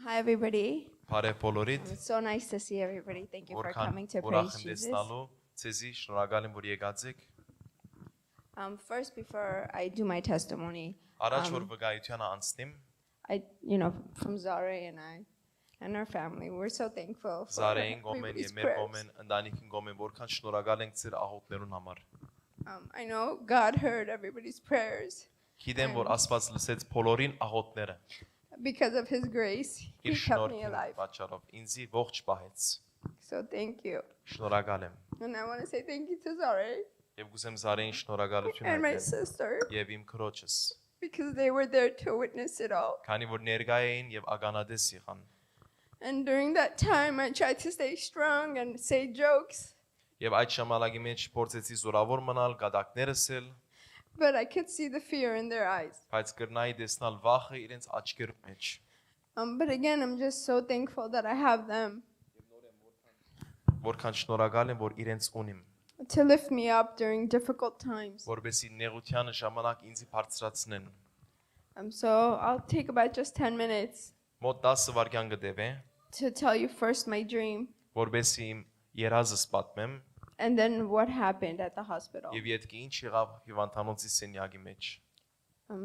Hi everybody. Բարև բոլորիդ, It's so nice to see everybody. Thank you for coming to ուրախ praise եմ Jesus. տեսնալու, ցեզի շնորհակալ եմ, որ եկած եք։ First, before I do my testimony, Առաջ որ վկայությանը անցնեմ, from Zare and I and our family, we're so thankful for Զարեին գոմեն everybody's եւ մեր prayers. գոմեն, ընտանիքին գոմեն, որքան շնորհակալ ենք ձեր աղոթներուն համար։ I know God heard everybody's prayers Գիտեմ, որ Աստված լսեց բոլորին աղոթները։ because of His grace. He Իր kept me շնորհքին alive. պատճառով ինձի ողջ պահեց։ So thank you. Շնորհակալ եմ։ And I want to say thank you to Zare Եվ գուսեմ Զարեին շնորհակալություն and my հայտնել sister եւ իմ քրոջս, because they were there to witness it all. քանի որ ներկայ էին եւ ականադես եղան։ And during that time, I tried to stay strong and say jokes. Եվ այդ ժամանակի մեջ փորձեցի զորավոր մնալ, գադակներս էլ, But I could see the fear in their eyes. բայց կրնայի տեսնալ վախը իրենց աչքերում մեջ։ But again, I'm just so thankful that I have them Որքան շնորհակալ եմ, որ իրենց ունիմ, to lift me up during difficult times. որովհետեւ նեղության ժամանակ ինձ բարձրացնեն։ So I'll take about just 10 minutes Մոտ 10 վայրկյան կդեվե, to tell you first my dream որովհետեւ իմ երազս պատմեմ and then what happened at the hospital. եւ յետքի ինչ եղավ հիվանդանոցի սենյակի մեջ։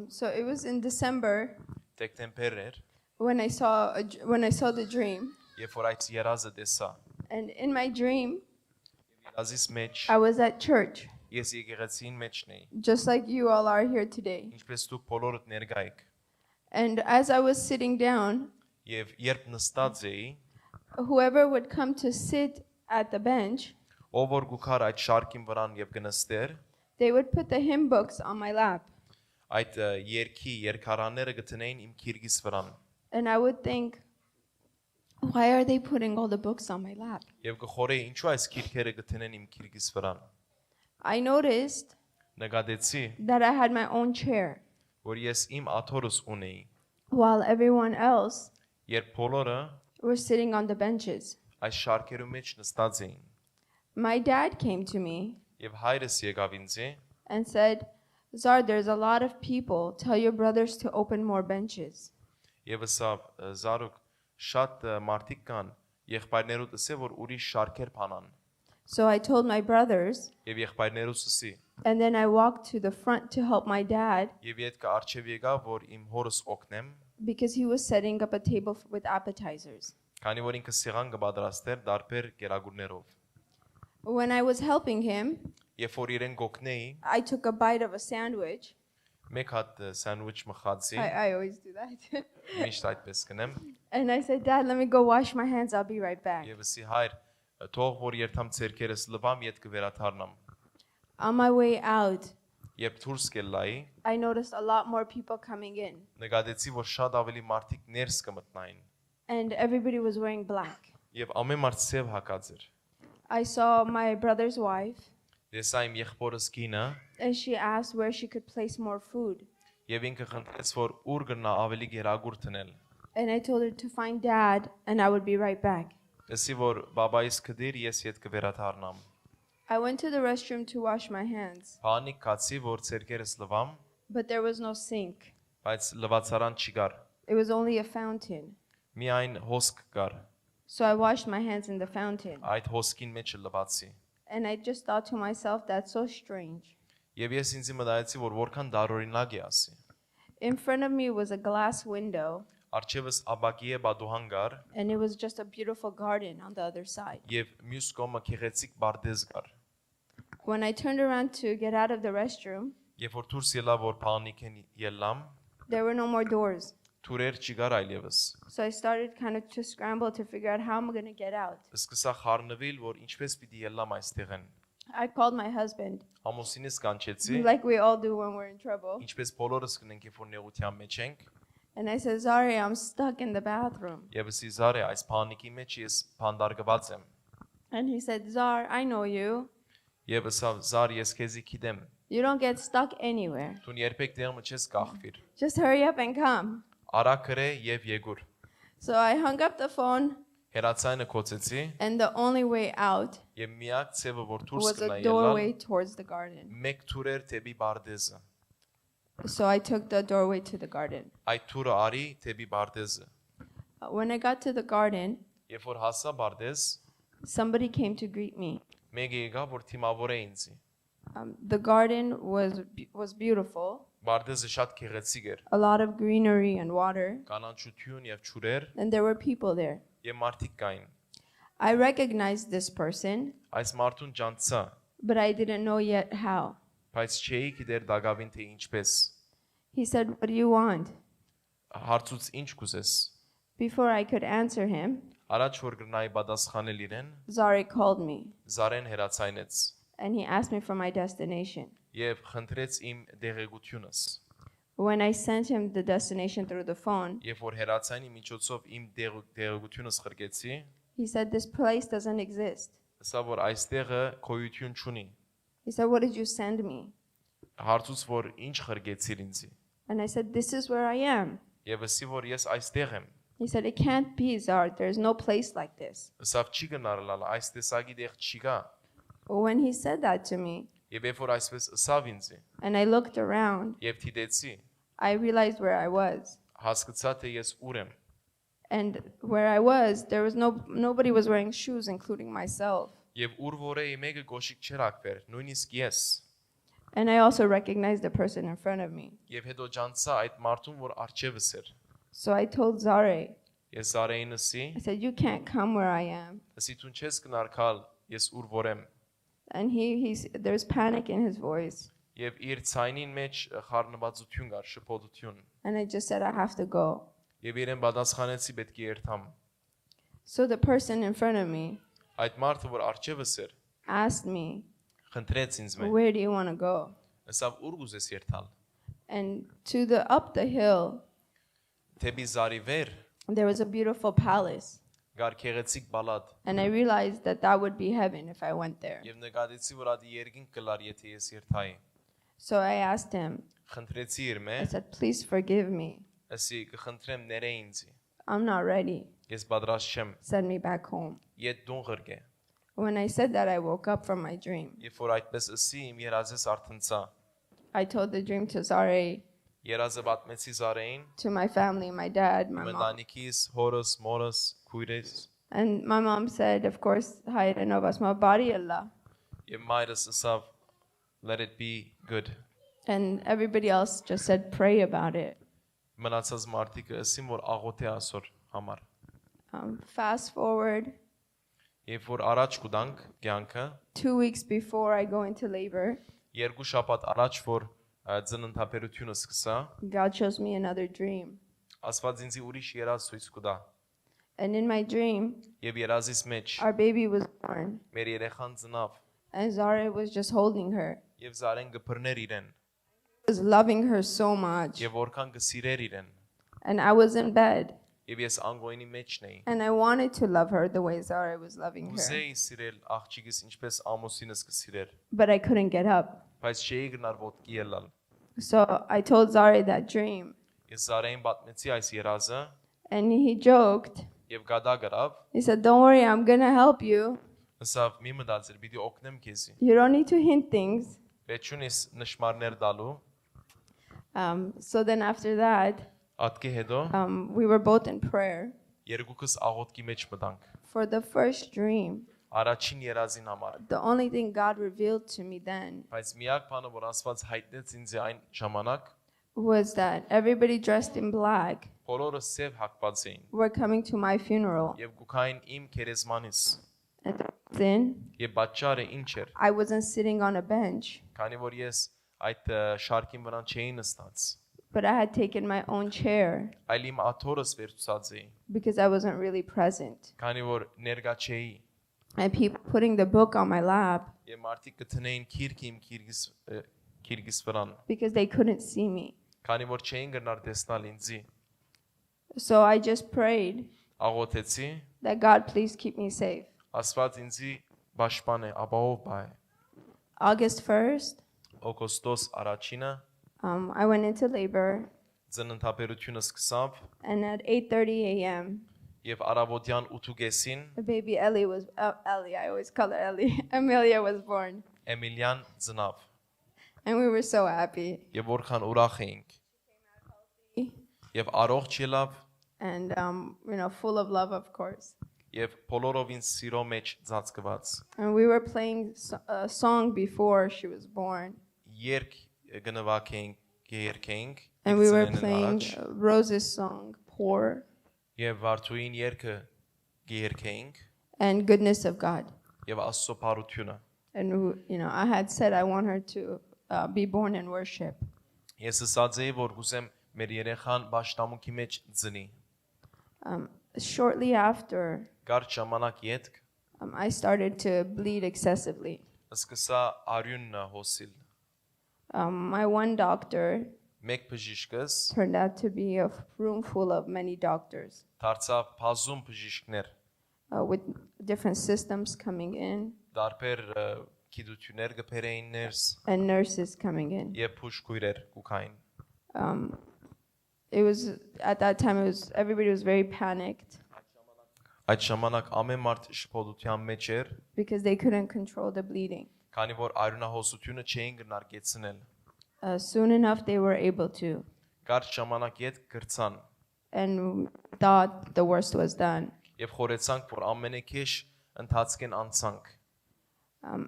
So it was in December Դեկտեմբեր էր, when I saw the dream. երբ որ այդ երազը տեսա։ And in my dream, Երազիս մեջ I was at church, ես եկեղեցին մեջն էի, just like you all are here today. ինչպես դուք բոլորդ ներկա եք։ And as I was sitting down, Եվ երբ նստած էի, whoever would come to sit at the bench, ով որ գուքար այդ շարքին վրան եւ կնստեր, they would put the hymn books on my lap. այդ երկի երկարանները գտնեին իմ քիրգիս վրան։ And I would think, why are they putting all the books on my lap? Եվ գխորեի ինչու այս քիրքերը գտնեն իմ քիրգիս վրան։ I noticed Նկատեցի, that I had my own chair, որ ես իմ աթորս ունեի, while everyone else երբ բոլորը were sitting on the benches. այս շարքերու մեջ նստած էին։ My dad came to me Եվ հայրս եկավ ինձ and said, Zar, there's a lot of people. Tell your brothers to open more benches. եւ ասավ Զարուկ շատ մարդիկ կան, եղբայրներուդ ասե որ ուրիշ շարքեր փանան։ So I told my brothers, Եվ եղբայրներուս ասի, and then I walked to the front to help my dad եւ յետք արջև եկա որ իմ հորս օգնեմ, because he was setting up a table with appetizers. քանի որ ինքը սեղան կբادرաստեր դարբեր գերագուրներով։ When I was helping him, Երբ որ իրեն գոկնեի, I took a bite of a sandwich. մեկ հատ սանդվիչ մխացի, I always do that. միշտ այդպես կնեմ, And I said, Dad, let me go wash my hands. I'll be right back. եւ ասի հայր, թող որ երթամ ցերկերս լվամ, յետ կվերաթարնամ։ On my way out, Երբ դուրս կելայի, I noticed a lot more people coming in. նկատեցի որ շատ ավելի մարդիկ ներս կմտնային, And everybody was wearing black. եւ ամեն մարդ սև հագած էր։ I saw my brother's wife, Տեսա իմ եղբորս կինը, and she asked where she could place more food. եւ ինքը խնդրեց որ ուր գնա ավելի գերագուր տնել։ And I told her to find Dad, and I would be right back. Ասի որ բաբայիս կդիր, ես յետ կվերաթարնամ։ I went to the restroom to wash my hands, Փանիկ կացի որ ցերկերս լվամ, but there was no sink. բայց լվացարան չկար։ It was only a fountain. Միայն հոսք կար։ So I washed my hands in the fountain. Այդ հոսքին մեջ լվացի։ And I just thought to myself, that's so strange. Եվ ես ինձ մտածեցի որ որքան դարօրինակ է ասի։ In front of me was a glass window, Արջևս աբակի է բադուհան կար and it was just a beautiful garden on the other side. եւ մյուս կողմը քեղեցիկ բարդեզ կար։ When I turned around to get out of the restroom, Երբ որ դուրս ելա որ փանիկեն ելամ, there were no more doors. թուրեր չկար այլևս։ So I started kind of to scramble to figure out how I'm going to get out. Սկսա խառնվել որ ինչպես պիտի ելամ այստեղեն։ I called my husband, Ամուսինս կանչեցի, like we all do when we're in trouble. ինչպես բոլորս կնենք երբ որ նեղության մեջ ենք, And I said, Zari, I'm stuck in the bathroom. եւ ասի Զարե այս փանիկի մեջ ես փանդարգված եմ։ And he said, Zar, I know you. Եվ ասավ Զար ես քեզի գիտեմ, You don't get stuck anywhere. դու երբեք տեղը չես կախվիր։ Just hurry up and come. Արա քրե եւ եկուր։ So I hung up the phone, Հերացայինը կոծեցի and the only way out եւ միակ ցևը որ դուրս was a կնա doorway ելալ, towards the garden. մեկ թուրեր տեբի բարդեզը։ So I took the doorway to the garden. Այդ թուրը արի տեբի բարդեզը։ When I got to the garden, Երբ որ հասա Բարդես, somebody came to greet me. մեկը եկավ, որ թիմավոր է ինձի։ The garden was beautiful, Բարդեսը շատ գեղեցիկ էր, a lot of greenery and water, կանաչություն եւ ջուրեր, and there were people there. եւ մարդիկ կային։ I recognized this person, Այս մարդուն ջանցա, but I didn't know yet how. բայց չէի գիտեր դակավին թե ինչպես։ He said, "What do you want?" Հարցուց ինչ կուզես։ Before I could answer him, Առաջ որ գրնայի պատասխանել իրեն, Zari called me, Զարեն հերացայնեց and he asked me for my destination. եւ խնդրեց իմ դեղեցությունս։ When I sent him the destination through the phone, Երբ որ հերացայինի միջոցով իմ դեղեցությունս խրգեցի, he said, "This place doesn't exist." ասա որ այստեղը գոյություն չունի։ He said, "What did you send me?" Հարցուց որ ինչ խրգեցիր ինձի։ And I said, "This is where I am." Եվ ասի որ ես այստեղ եմ։ He said, "It can't be, Zard. There's no place like this." Ասավ չի գնարլալ, այս տեսակի դեղ չի գա։ When he said that to me, Եվ երբ որ այսպես ասավ ինձի, and I looked around, եւ թիդեցի, I realized where I was. հասկացա թե ես ուր եմ։ And where I was, there was nobody was wearing shoes, including myself. Եվ ուր որ էի մեկը գոշիկ չեր ակվեր, նույնիսկ ես։ And I also recognized the person in front of me. Եվ հետո ջանցա այդ մարդուն, որ արջևս էր։ So I told Zare, Ես Զարեին ասի, I said, "You can't come where I am." ասի դու չես կնարկալ, ես ուր որ եմ։ And there's panic in his voice. Եվ իր ցայնին մեջ խառնվածություն կար, շփոթություն։ And I just said, "I have to go." Եվ իրեն պատասխանեցի պետք է երթամ։ So the person in front of me Այդ մարդը, որ արջևս էր, asked me, խնդրեց ինձ մե։ "Where do you want to go?" Ասավ ուր գուզես երթալ։ And up the hill, Թեպի Զարի վեր there was a beautiful palace. գար քեղեցիկ բալատ։ And I realized that would be heaven if I went there. Եվ նկատեցի, որ ադի երկինք կլար, եթե ես երթայի։ So I asked him, Խնդրեցի իր մե, I said, "Please forgive me. ասի կխնդրեմ ները ինձի։ I'm not ready. Ես պատրաստ չեմ։ Send me back home." Ետ դուն ղրգե։ When I said that, I woke up from my dream. Երբ որ այդպես ասի, իմ երազես արթնցա։ I told the dream to Zare, Երազը պատմեցի Զարեին, to my family, my dad, my mom. մենանիկիս, հորս, մորս, քույրես, And my mom said, of course, "Hi, Renovas, my body Allah." եւ մայրս ասավ, let it be good։ And everybody else just said, "Pray about it." Մնացած մարդիկը ասին, որ աղոթե ասոր համար։ Fast forward, Երբ որ առաջ կուտանք կյանքը, 2 weeks before I go into labor, երկու շաբաթ առաջ որ ծննդաբերությունը սկսա, God shows me another dream. Աստված ինձ ուրիշ երազ ցույց կտա։ And in my dream, Եվ երազիս մեջ our baby was born, մեր երեխան ծնավ, and Zara was just holding her. եւ Զարեն կփռներ իրեն, I was loving her so much. եւ որքան կսիրեր իրեն, And I was in bed, եւ ես անգոյնի մեջն էի։ and I wanted to love her the way Zara was loving her. Ուզեի սիրել աղջիկս ինչպես ամուսինս կսիրեր, But I couldn't get up. բայց չէի գնար ոտքի ելալ։ So I told Zara that dream, Ես Զարեին պատմեցի այս երազը, and he joked. եւ գադա գրավ, He said, "Don't worry, I'm gonna help you. ասավ մի մտածիր, պիտի օգնեմ քեզի։ You don't need to hint things." Պետք նշմարներ դալու, So then after that, ատկի հետո we were both in prayer երկուքս աղոթքի մեջ մտանք։ for the first dream. Առաջին երազին համար։ The only thing God revealed to me then Բայց միակ բանը, որ Աստված հայտնեց ինձ այն ժամանակ, was that everybody dressed in black բոլորը սև հագված էին were coming to my funeral. եւ գուքային իմ քերեզմանից։ And then Եվ պատճառը ինչ էր, I wasn't sitting on a bench, քանի որ ես այդ շարքին վրան չէի նստած, but I had taken my own chair այլ իմ աթորս վերցած էի, because I wasn't really present. քանի որ ներկա չէի։ And people putting the book on my lap Եվ մարդիկ կթնեին քիրք իմ քիրգիս վրան, because they couldn't see me. քանի որ չէին գնար տեսնել ինձի։ So I just prayed Աղոթեցի, that God please keep me safe. Աստված ինձի պաշտպան է, ապահով բա է։ August 1st, Օգոստոս առաջինը I went into labor, ծննդաբերությունը սկսավ and at 8:30 a.m., եւ առավոտյան 8:30 the baby Ellie was Ellie. I always call her Ellie. Amelia was born, Էմիլիան ծնավ and we were so happy. եւ որքան ուրախ էինք։ Եվ առողջ ելավ and full of love, of course. Եվ բոլորովին սիրո մեջ ծածկված։ And we were playing a song before she was born, Երկ գնվակենք, գերքենք, and we were playing Rose's song, "Poor," եւ Վարդուին երկը գերքենք and "Goodness of God." եւ Աստծո բարությունը։ And I had said I want her to be born in worship. Ես ասած էի, որ գուզեմ մեր երեխան ճշտամունքի մեջ ծնի։ Shortly after, Գար ժամանակ յետք I started to bleed excessively. սկսա արյունը հոսիլ։ My one doctor Մեկ բժիշկս turned out to be a room full of many doctors դարձավ բազում բժիշկներ, with different systems coming in դարբեր գիտություններ գբերեին ներս and nurses coming in. եւ փուշկույրեր կուքային։ It was at that time. Everybody was very panicked Այդ ժամանակ ամեն մարդ շփոթության մեջ էր, because they couldn't control the bleeding. քանի որ արյունահոսությունը չէին գնար գեցնել։ Soon enough, they were able to, Գար ժամանակ յետ գրցան and thought the worst was done. եւ խորեցանք, որ ամենակեշ ընթացքեն անցանք։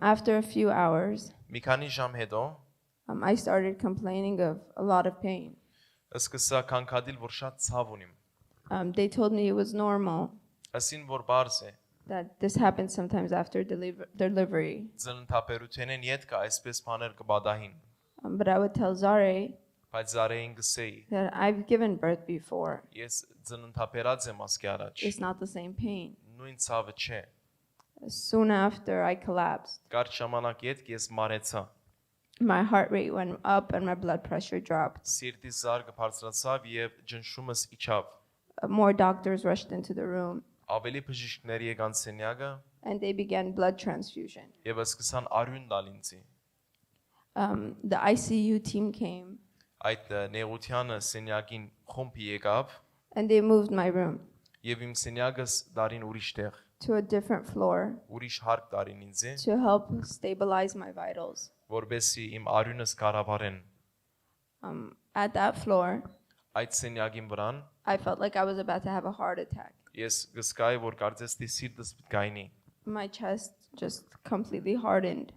After a few hours, Մի քանի ժամ հետո I started complaining of a lot of pain. սկսա քանքադիլ, որ շատ ցավ ունիմ։ They told me it was normal, Ասին որ բարձ է, that this happens sometimes after delivery. ծննդապերութենեն յետ կա այսպես բաներ կբադահին։ But I would tell Zare Բայց զարեին գսեի, that I've given birth before. ես ծննդապերած եմ ասկի առաջ։ It's not the same pain. Նույն ցավը չէ։ Soon after, I collapsed. Գար ժամանակ յետ ես մարեցա։ My heart rate went up and my blood pressure dropped. Սիրտի զարգը բարձրացավ եւ ջնշումս իջավ։ More doctors rushed into the room Ավելի բժիշկներ եկան սենյակը and they began blood transfusion. եւ սկսան արյուն տալ ինձի։ The ICU team came Այդ նեղությանը սենյակին խումբ եկավ and they moved my room եւ իմ սենյակս դարին ուրիշ տեղ, to a different floor ուրիշ հարկ դարին ինձի, to help stabilize my vitals. որբեսի իմ արյունս կառավարեն։ At that floor, Այդ սենյակին վրան I felt like I was about to have a heart attack. ես գսկայի, որ կարծես թե սիրտս գայնի։ My chest just completely hardened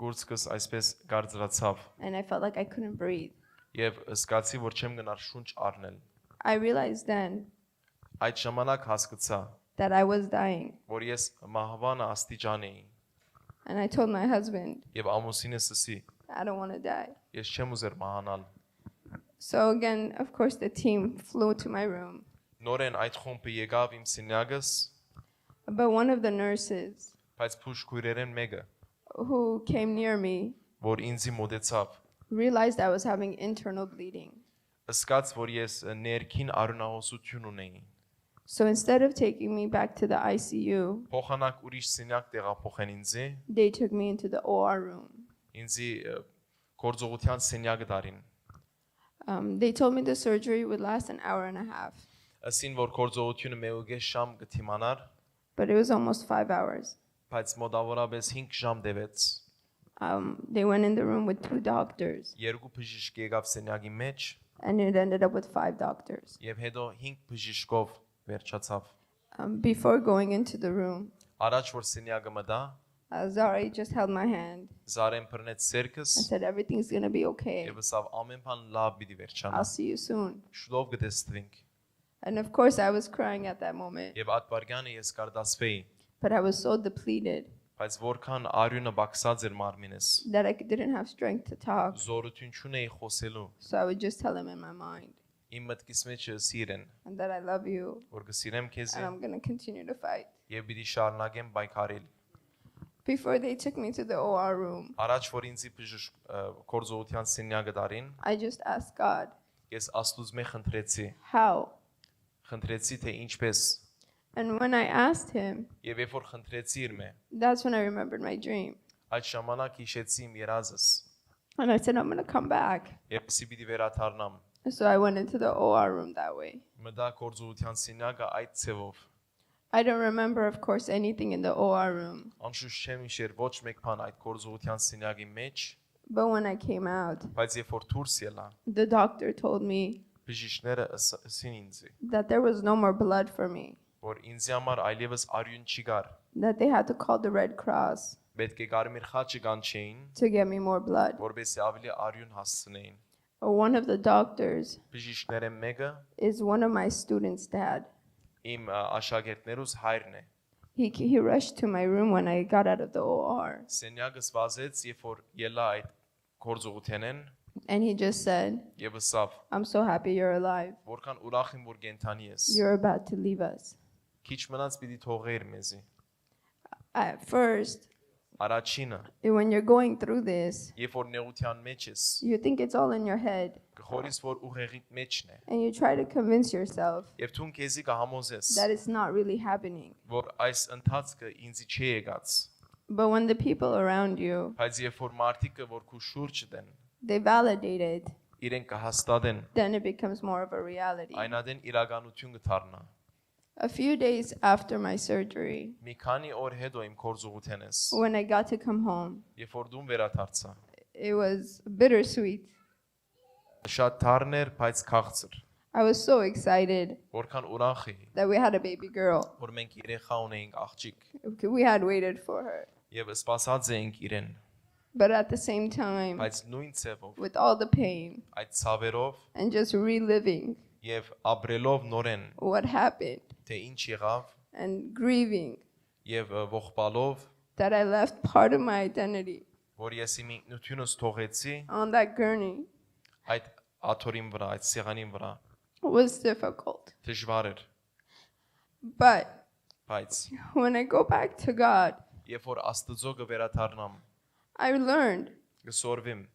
Գուրծքս այսպես գարձրացավ and I felt like I couldn't breathe. եւ զգացի, որ չեմ գնար շունչ առնել։ I realized then Այդ ժամանակ հասկացա, that I was dying, որ ես մահվանը աստիճան էի and I told my husband, եւ ամուսինս ասի, I don't want to die. ես չեմ ուզեր մահանալ։ So again, of course, the team flew to my room. Նորեն այդ խումբը եկավ իմ սենյակս, But one of the nurses բայց փուշկույրերեն մեկը, who came near me որ ինձի մոտեցավ, realized I was having internal bleeding. ըսկաց, որ ես ներքին արյունահոսություն ունեի։ So instead of taking me back to the ICU, Փոխանակ ուրիշ սենյակ տեղափոխեն ինձի, they took me into the OR room. ինձի գործողության սենյակը դարին։ They told me the surgery would last an hour and a half, Ասին, որ գործողությունը մեուգես ժամ կթիմանար, but it was almost 5 hours. բայց մոտավորապես 5 ժամ տևեց։ They went in the room with 2 doctors, Երկու բժիշկ եկավ սենյակի մեջ and it ended up with 5 doctors. եւ հետո 5 բժիշկով վերջացավ։ Before going into the room, Առաջ որ սենյակը մտա, Zari just held my hand Զարեն բռնեց սերքս and said, everything's going to be okay. եւ ասավ ամեն բան լավ պիտի վերջանա։ I'll see you soon. Շուտով կտեսնենք։ And of course, I was crying at that moment, Եվ այդ բարգանը ես կարդասվեի, but I was so depleted բայց որքան արյունը բացած էր մարմինս, that I didn't have strength to talk. զորություն չունեի խոսելու։ So I would just tell him in my mind, Իմ մտքիս մեջ սիրեն, and that I love you, որ կսիրեմ քեզ and I'm going to continue to fight. եւ պիտի շարունակեմ պայքարել։ Before they took me to the OR room, Առաջ որ ինձի բժիշկ կորզողության սենյակը դարին, I just asked God, ես Աստծուց մե խնդրեցի, how? խնդրեցի թե ինչպես, And when I asked him, եւ երբ որ խնդրեցի իր մե, that's when I remembered my dream. այդ ժամանակ հիշեցի իմ երազս, And I said, I'm going to come back. եւ սի պիտի վերադառնամ։ So I went into the OR room that way. Մտա կորզողության սենյակը այդ ցևով։ I don't remember, of course, anything in the OR room. Անշուշտ չեմ հիշեր ոչ մեկ բան այդ կորզողության սենյակի մեջ, But when I came out, բայց երբ որ դուրս ելա, the doctor told me բժիշկները ասին ինձ, that there was no more blood for me, որ ինձ համար այլևս արյուն չի գար, that they had to call the Red Cross պետք է կարմիր խաչը կանչեին, to get me more blood. որպեսզի ավելի արյուն հասցնեին։ One of the doctors Բժիշկները մեկը is one of my students' dad. իմ աշակերտներուս հայրն է։ He rushed to my room when I got out of the OR, Սենյակս վազեց, երբ որ ելա այդ կորձողութենեն, and he just said, եւ ասավ, "I'm so happy you're alive. որքան ուրախ եմ, որ կենդանի ես։ You're about to leave us." Քիչ մնաց պիտի թողեր մեզի։ At first, Առաջինը, when you're going through this, երբ որ նեղության մեջ ես, you think it's all in your head, գխորից որ ուղեղիդ մեջն է, and you try to convince yourself եւ ցուն քեզի կհամոզես, that it's not really happening. որ այս ընթացքը ինձի չի եկած։ But when the people around you, Բայց երբ որ մարդիկը որ քու շուրջ դեն, they validate it, իրեն կհաստատեն, then it becomes more of a reality. այն ադեն իրականություն կդառնա։ A few days after my surgery, Մի քանի օր հետո իմ կորձողութենես, when I got to come home, երբ որ դու վերադարձա, it was bittersweet. շատ թարն էր, բայց քաղցր, I was so excited որքան ուրախ էի, that we had a baby girl. որ մենք երեխա ունեինք աղջիկ We had waited for her. եւ սպասած էինք իրեն, But at the same time, բայց նույն ցևով, with all the pain այդ ցավերով and just reliving եւ ապրելով նորեն, what happened թե ինչ եղավ and grieving եւ ողբալով, that I left part of my identity որ ես իմ ինքնությունս թողեցի on that gurney այդ աթորին վրա, այդ սեղանին վրա, was difficult. դժվար էր, But բայց when I go back to God, երբ որ Աստծո կվերադառնամ, I learned կսորվեմ,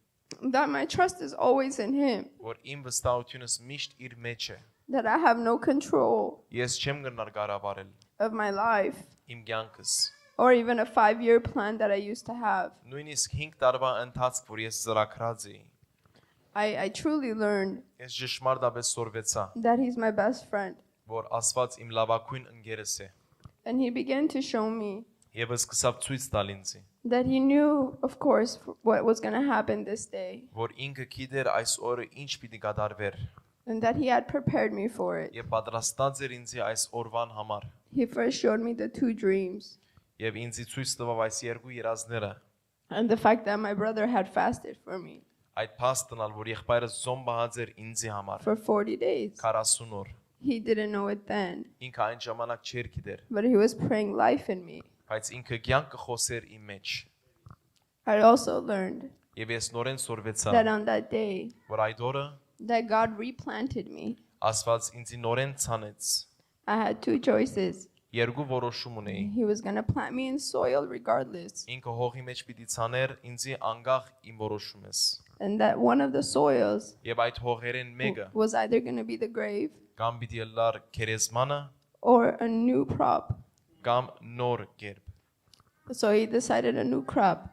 that my trust is always in Him, որ իմ վստահությունս միշտ իր մեջ է, that I have no control ես չեմ գնար կառավարել of my life իմ կյանքս, or even a 5-year plan that I used to have. նույնիսկ 5 տարվա ընթացք, որ ես ծրագրած էի, I truly learned ես ճշմարտապես սորվեցա, that He's my best friend. որ Աստված իմ լավագույն ընկերս է, And He began to show me եւ սկսավ ցույց տալ ինձ, that He knew, of course, what was going to happen this day, որ ինքը գիտեր այս օրը ինչ պիտի կատարվեր, and that He had prepared me for it. եւ պատրաստած էր ինձ այս օրվան համար, He first showed me the 2 dreams եւ ինձ ցույց տվավ այս երկու երազները, and the fact that my brother had fasted for me այդ փաստանալ, որ եղբայրս զոմբահած էր ինձի համար, for 40 days. 40 օր, He didn't know it then, ինքը այն ժամանակ չէր գիտեր, but He was praying life in me. բայց ինքը կյանք կխոսեր իմ մեջ, I also learned եւ ես նորեն սորվեցա, that on that day, որ այդ օրը that God replanted me. Աստված ինձ նորեն ցանեց, I had 2 choices. երկու որոշում ունեի, He was going to plant me in soil regardless, ինքը հողի մեջ պիտի ցաներ ինձի անգախ իմ որոշումս, and that one of the soils եւ այդ հողերեն մեկը was either going to be the grave կամ պիտի լար քերեսմանը or a new crop. կամ նոր կերպ, So He decided a new crop.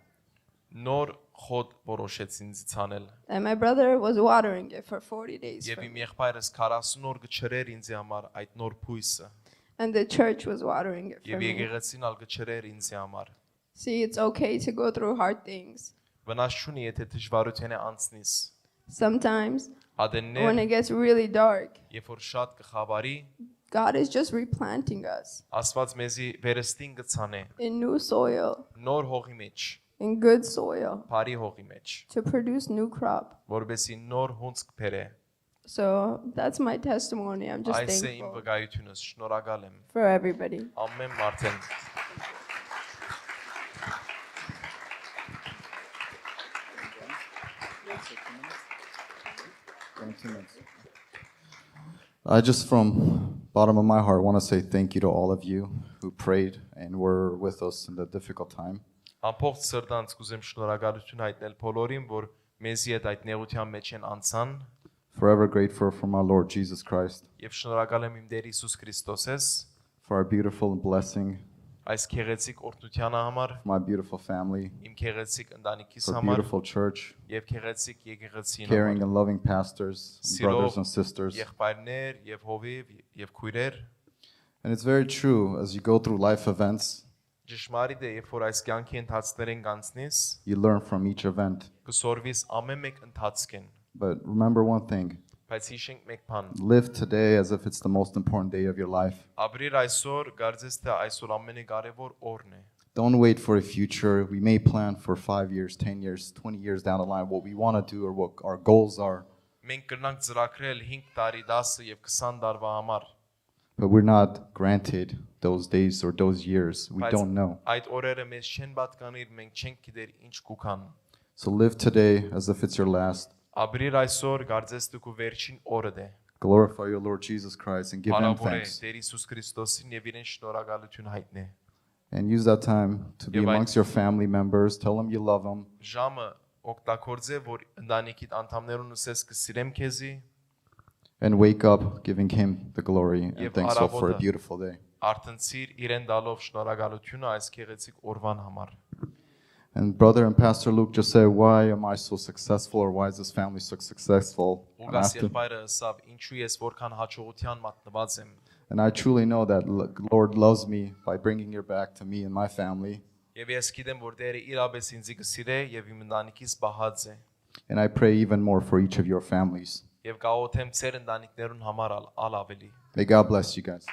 նոր խոտ որոշեց ինձ ցանել, And my brother was watering it for 40 days. եւ For իմ me. եղբայրս 40 օր կչրեր ինձ համար այդ նոր փույսը, And the church was watering it for եւ me. եկեղեցին ալ կչրեր ինձ համար, See, it's okay to go through hard things. վնաս չունի եթե դժվարությունը անցնես, Sometimes, when ադեններ, it gets really dark, երբ որ շատ կխաբարի, God is just replanting us Աստված մեզի վերստին կցանե, in new soil, նոր հողի մեջ, in good soil, բարի հողի մեջ, to produce new crop. որովհետեւ նոր հունց կբերե, So that's my testimony. I'm just այս է իմ thankful վկայությունս, շնորհակալ եմ, for everybody. ամեն մարդեն, I just from bottom of my heart want to say thank you to all of you who prayed and were with us in the difficult time. ամբողջ սրտանց կուզեմ շնորհակալություն հայտնել բոլորին, որ մեզի հետ այդ նեղության մեջ են անցան, Forever grateful for my Lord Jesus Christ, եւ շնորհակալ եմ իմ Տեր Հիսուս Քրիստոսես, for our beautiful blessing, այս քեղեցիկ օրհնությանը համար, for my beautiful family, իմ քեղեցիկ ընտանիքիս for համար beautiful church, եւ քեղեցիկ եկեղեցին caring համար, and loving pastors, and brothers and sisters. եղբայրներ եւ հովիվ եւ քույրեր, And it's very true, as you go through life events, ճշմարիտ է, երբ որ այս կյանքի ընթացքներին կանցնես, you learn from each event. կսորվիս ամեն մեկ ընթացքին, But remember one thing, Բայց հիշենք մեկ բան։ Live today as if it's the most important day of your life. Ապրիր այսօր, կարծես թե այսօր ամենակարևոր օրն է։ Don't wait for a future. We may plan for 5 years, 10 years, 20 years down the line what we want to do or what our goals are. Մենք կրնանք ծրագրել 5 տարի, 10 եւ 20 տարվա համար։ But we're not granted those days or those years. We don't know. Այդ օրերը մեզ չեն պատկանիր, մենք չենք գիտեր ինչ կուքան։ So live today as if it's your last. Ապրիր այսօր, կարծես դու քո վերջին օրդ է։ Glorify your Lord Jesus Christ and give him thanks. Տեր Հիսուս Քրիստոսին եւ իրեն շնորհակալություն հայտնե։ And use that time to be amongst your family members. Tell them you love them. Ժամը օգտագործե, որ ընտանիքիդ անդամներուն ասես կսիրեմ քեզի։ And wake up giving him the glory and thanks for a beautiful day. Արտնցիր իրեն դալով շնորհակալությունը այս քեղեցիկ օրվան համար։ And brother and Pastor Luke just said, why am I so successful or why is this family so successful? And I truly know that the Lord loves me by bringing you back to me and my family. And I pray even more for each of your families. May God bless you guys.